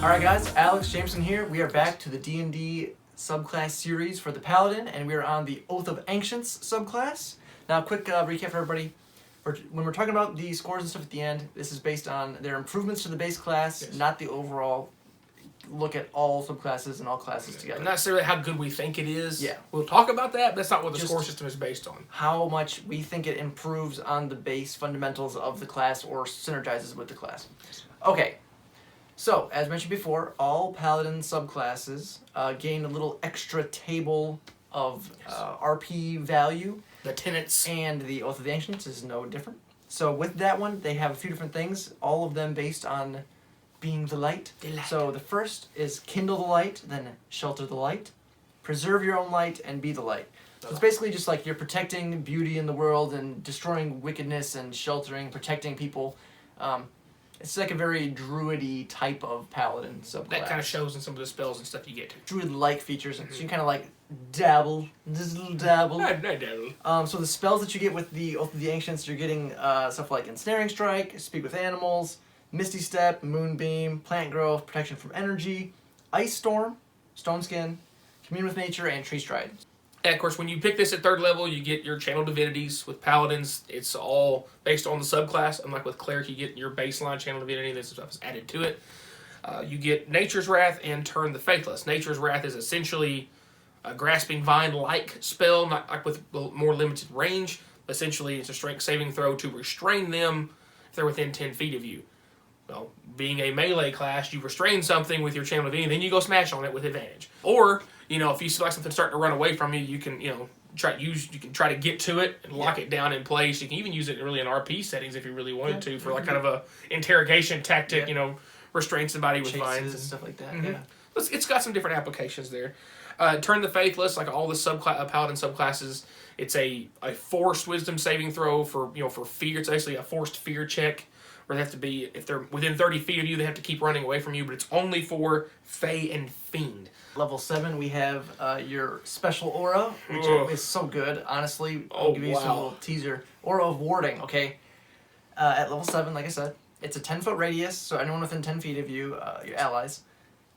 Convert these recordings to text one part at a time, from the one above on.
Alright guys, Alex Jameson here. We are back to the D&D subclass series for the Paladin, and we are on the Oath of Ancients subclass. Now, quick recap for everybody. When we're talking about the scores and stuff at the end, this is based on their improvements to the base class, not the overall look at all subclasses and all classes together. Not necessarily how good we think it is. Yeah. We'll talk about that, but that's not what the score system is based on. How much we think it improves on the base fundamentals of the class or synergizes with the class. Okay. So, as mentioned before, all Paladin subclasses gain a little extra table of RP value. The tenets. And the Oath of the Ancients is no different. So with that one, they have a few different things, all of them based on being the light. So the first is kindle the light, then shelter the light, preserve your own light, and be the light. So it's basically just like you're protecting beauty in the world and destroying wickedness and sheltering, protecting people. It's like a very druid-y type of paladin subclass. That kind of shows in some of the spells and stuff you get to. Druid-like features, so you can kind of like dabble, just a little dabble. I dabble. So the spells that you get with the Oath of the Ancients, you're getting stuff like Ensnaring Strike, Speak with Animals, Misty Step, Moonbeam, Plant Growth, Protection from Energy, Ice Storm, Stone Skin, Commune with Nature, and Tree Stride. And of course, when you pick this at 3rd level, you get your channel divinities. With paladins, it's all based on the subclass. Unlike with cleric, you get your baseline channel divinity. This stuff is added to it. You get Nature's Wrath and Turn the Faithless. Nature's Wrath is essentially a Grasping Vine-like spell, not like with more limited range. Essentially, it's a strength saving throw to restrain them if they're within 10 feet of you. Well, being a melee class, you restrain something with your channel divinity, then you go smash on it with advantage. Or, if you see like something starting to run away from you, you can, try to get to it and lock it down in place. You can even use it really in RP settings if you really wanted to for like kind of a interrogation tactic, restrain somebody with vines and stuff like that. Yeah. It's got some different applications there. Turn the Faithless, like all the paladin subclasses, it's a forced wisdom saving throw for fear. It's actually a forced fear check where they have to be, if they're within 30 feet of you, they have to keep running away from you, but it's only for Fey and Fiend. Level 7, we have your special aura, which is so good, honestly. I'll give you some little teaser. Aura of Warding, okay? At level 7, like I said, it's a 10-foot radius, so anyone within 10 feet of you, your allies,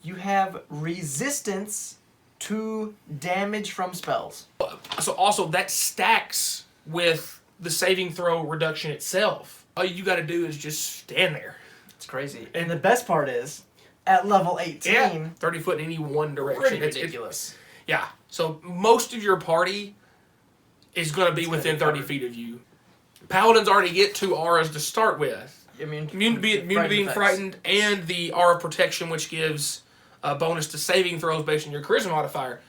you have resistance to damage from spells. So also, that stacks with the saving throw reduction itself. All you got to do is just stand there. It's crazy. And the best part is, at level 18... 30 foot in any one direction. Pretty ridiculous. Yeah. So most of your party is going to be within 30 feet of you. Paladins already get 2 auras to start with. Immune to being frightened, and the aura protection, which gives a bonus to saving throws based on your charisma modifier.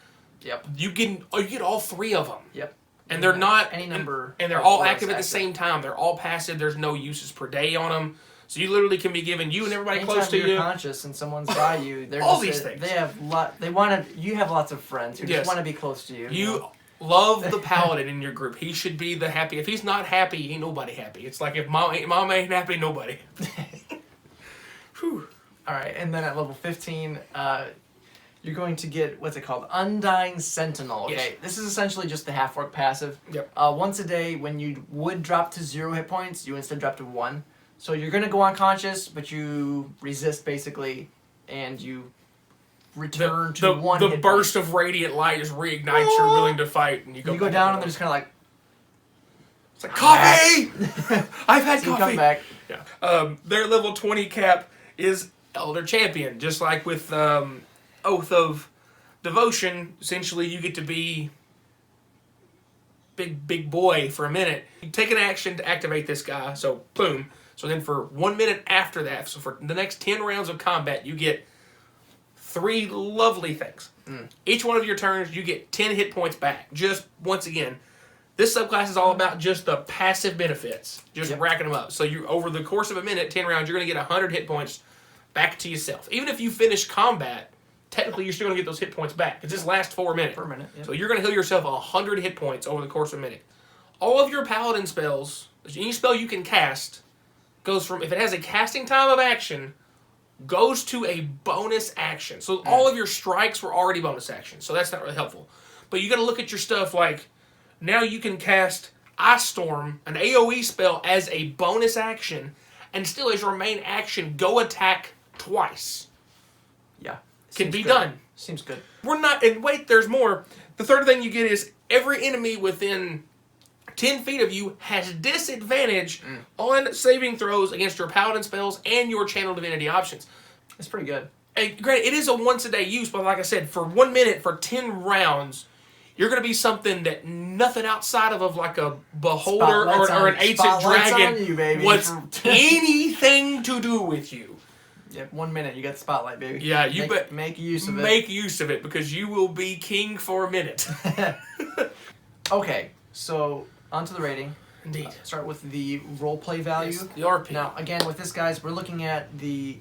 Yep. You get all 3 of them. Yep. And they're not any number, and they're all active at the same time. They're all passive. There's no uses per day on them. So you literally can be given you and everybody close to you. Anytime you're conscious and someone's by you, they're all these things. They have you have lots of friends who just want to be close to you. You love the paladin in your group. He should be the happy. If he's not happy, ain't nobody happy. It's like if mom ain't happy, nobody. Whew. All right, and then at level 15, you're going to get, what's it called? Undying Sentinel. Okay, yes. This is essentially just the half-orc passive. Yep. Once a day, when you would drop to 0 hit points, you instead drop to 1. So you're going to go unconscious, but you resist, basically, and you return to 1 hit The burst of radiant light just reignites your willing to fight, and you go down, and they're just kind of like... It's like, coffee! I've had so coffee! You come back. Yeah. Their level 20 cap is Elder Champion, just like with... Oath of Devotion, essentially you get to be big boy for a minute. You take an action to activate this guy, so boom. So then for 1 minute after that, so for the next 10 rounds of combat, you get 3 lovely things. Each one of your turns, you get 10 hit points back. Just, once again, this subclass is all about just the passive benefits. Just racking them up. So you over the course of a minute, 10 rounds, you're going to get 100 hit points back to yourself. Even if you finish combat, technically, you're still going to get those hit points back. It just lasts for a minute. So you're going to heal yourself 100 hit points over the course of a minute. All of your paladin spells, any spell you can cast, goes from, if it has a casting time of action, goes to a bonus action. So all of your strikes were already bonus actions, so that's not really helpful. But you got to look at your stuff like, now you can cast Ice Storm, an AoE spell, as a bonus action, and still as your main action, go attack twice. can be good. done. Seems good. We're not, and wait, there's more. The third thing you get is every enemy within 10 feet of you has disadvantage on saving throws against your paladin spells and your channel divinity options. It's pretty good. And granted, it is a once-a-day use, but like I said, for 1 minute, for 10 rounds, you're going to be something that nothing outside of like a beholder or an ancient dragon wants anything to do with you. Yep, 1 minute, you got the spotlight, baby. Yeah, you make use of it. Make use of it, because you will be king for a minute. Okay, so onto the rating. Indeed. Start with the roleplay value. Yes, the RP. Now, again, with this, guys, we're looking at the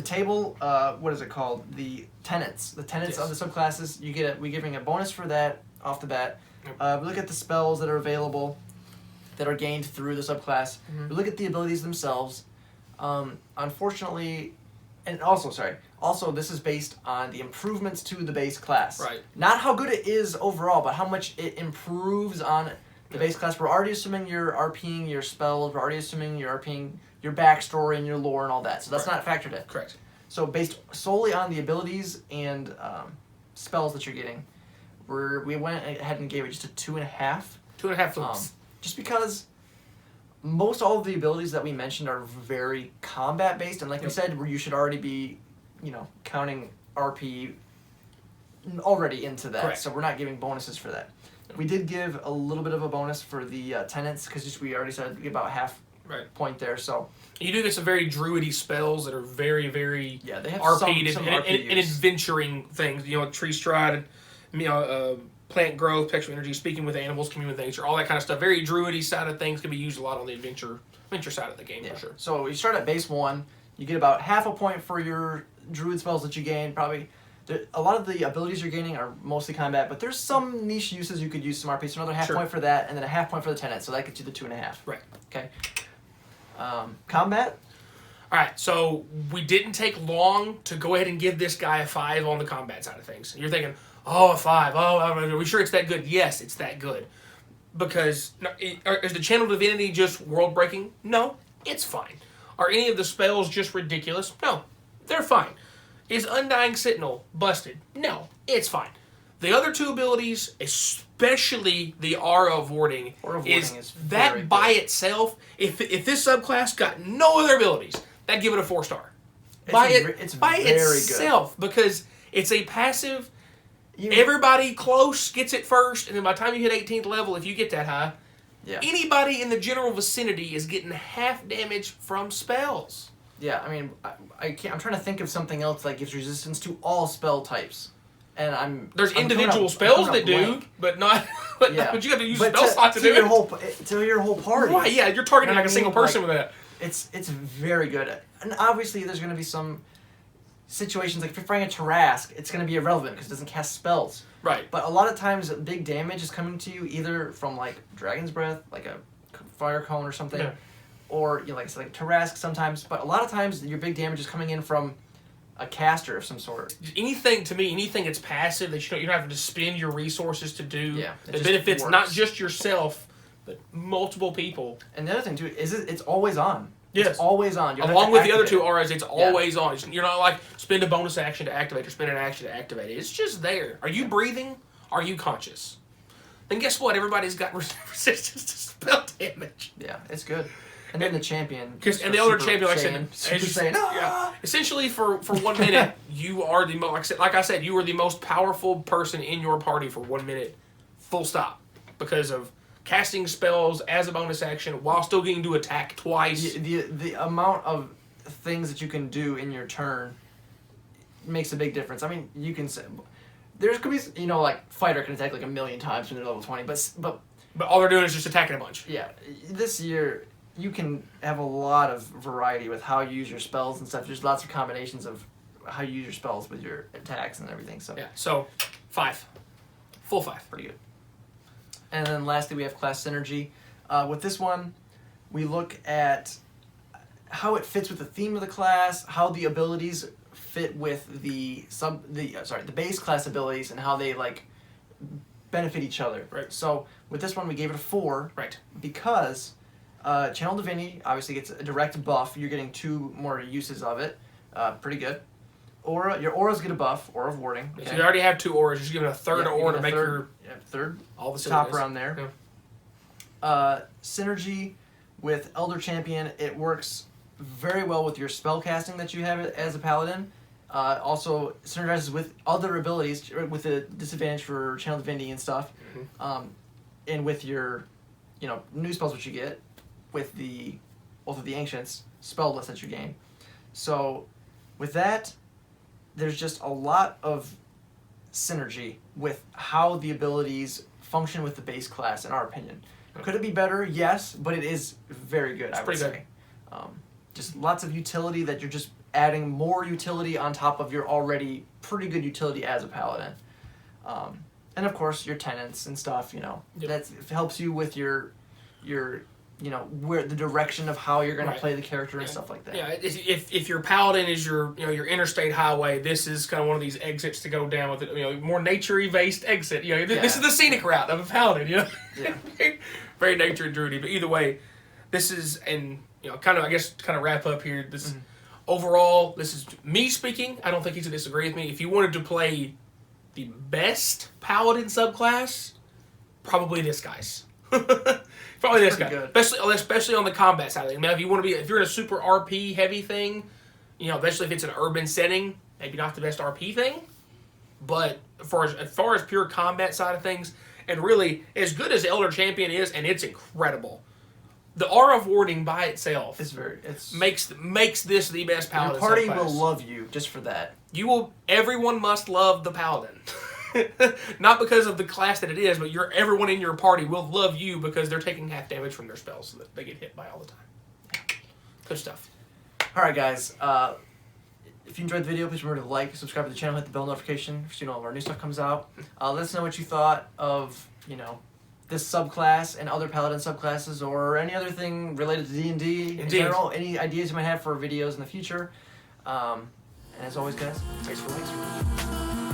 table. What is it called? The tenets. The tenets of the subclasses. We're giving a bonus for that off the bat. Yep. We look at the spells that are available, that are gained through the subclass. We look at the abilities themselves. Unfortunately, and also this is based on the improvements to the base class. Right. Not how good it is overall, but how much it improves on the base class. We're already assuming you're RPing your spells. We're already assuming you're RPing your backstory and your lore and all that. So that's not factored in. Correct. So based solely on the abilities and spells that you're getting, we went ahead and gave it just a 2.5. 2.5 flips. Just because most all of the abilities that we mentioned are very combat based, and like we said, where you should already be, counting RP already into that. Correct. So we're not giving bonuses for that. We did give a little bit of a bonus for the tenants, because we already said about half point there. So you do get some very druidy spells that are very, very they have RP'd some and RP use. adventuring things. Like tree stride, plant growth, texture energy, speaking with animals, communing with nature, all that kind of stuff. Very druidy side of things can be used a lot on the adventure side of the game for sure. So you start at base 1. You get about half a point for your druid spells that you gain. Probably a lot of the abilities you're gaining are mostly combat, but there's some niche uses you could use some RP. So another half point for that, and then a half point for the tenant. So that gets you the 2.5. Right. Okay. Combat. All right, so we didn't take long to go ahead and give this guy a 5 on the combat side of things. You're thinking, a 5. Oh, are we sure it's that good? Yes, it's that good. Because is the channel divinity just world breaking? No, it's fine. Are any of the spells just ridiculous? No, they're fine. Is Undying Sentinel busted? No, it's fine. The other two abilities, especially the Aura of Warding, is that by itself, if this subclass got no other abilities, that'd give it a 4-star. It's by very itself, because it's a passive. Everybody close gets it first, and then by the time you hit 18th level, if you get that high, anybody in the general vicinity is getting half damage from spells. Yeah, I mean, I can't. I'm trying to think of something else that gives resistance to all spell types, and there's individual spells that do, but not. But you have to use spell slot to do it. To your whole party. Right? Yeah, you're targeting like a single person with that. It's very good, and obviously there's going to be some situations like if you're fighting a Tarrasque, it's going to be irrelevant because it doesn't cast spells. Right. But a lot of times, big damage is coming to you either from like Dragon's Breath, like a fire cone or something, or like I said, like Tarrasque sometimes. But a lot of times, your big damage is coming in from a caster of some sort. Anything that's passive that you don't have to spend your resources to do that benefits not just yourself but multiple people. And the other thing too is it's always on. Yes. It's always on. Along with the other two auras, it's always on. You're not like spend a bonus action to activate or spend an action to activate it. It's just there. Are you breathing? Are you conscious? Then guess what? Everybody's got resistance to spell damage. Yeah, it's good. And then the champion. And the other champion, like I said, essentially for 1 minute, you are the most, like I said, you are the most powerful person in your party for 1 minute, full stop, because of casting spells as a bonus action while still getting to attack twice. The amount of things that you can do in your turn makes a big difference. I mean, you can say there could be like fighter can attack like 1,000,000 times when they're level 20, but all they're doing is just attacking a bunch. Yeah, this year you can have a lot of variety with how you use your spells and stuff. There's lots of combinations of how you use your spells with your attacks and everything. So yeah, so 5, full 5, pretty good. And then lastly, we have class synergy. With this one, we look at how it fits with the theme of the class, how the abilities fit with the base class abilities, and how they benefit each other. Right. So with this one, we gave it a 4. Right. Because Channel Divinity obviously gets a direct buff. You're getting 2 more uses of it. Pretty good. aura. Your auras get a buff, aura of warding. So you already have 2 auras. Just give it a third aura to make your third all the top silliness. around there. Synergy with Elder Champion. It works very well with your spell casting that you have as a paladin. Also synergizes with other abilities with a disadvantage for Channel Divinity and stuff. And with your, new spells which you get with both of the Ancients spell list that you gain. So with that, there's just a lot of synergy with how the abilities function with the base class, in our opinion. Could it be better? Yes, but it is very good, I would say. Just lots of utility that you're just adding more utility on top of your already pretty good utility as a paladin. And of course, your tenants and stuff, that helps you with your where the direction of how you're going to play the character and stuff like that. Yeah, if your paladin is your interstate highway, this is kind of one of these exits to go down with it. More nature-y based exit. This is the scenic route of a paladin. Yeah. Very nature and druidy. But either way, this is kind of wrap up here. This overall, this is me speaking. I don't think he's gonna disagree with me. If you wanted to play the best paladin subclass, probably this guy's. Probably this guy, especially on the combat side of it. If you're in a super RP heavy thing, especially if it's an urban setting, maybe not the best RP thing, but as far as pure combat side of things, and really as good as Elder Champion is, and it's incredible. The aura of warding by itself makes this the best paladin. Your party subclass. will love you just for that. Everyone must love the paladin. Not because of the class that it is, but everyone in your party will love you because they're taking half damage from their spells that they get hit by all the time. Good stuff. Alright guys, if you enjoyed the video, please remember to like, subscribe to the channel, hit the bell notification so you know all of our new stuff comes out. Let us know what you thought of, this subclass and other paladin subclasses, or any other thing related to D&D in general. Any ideas you might have for videos in the future. And as always guys, thanks for watching.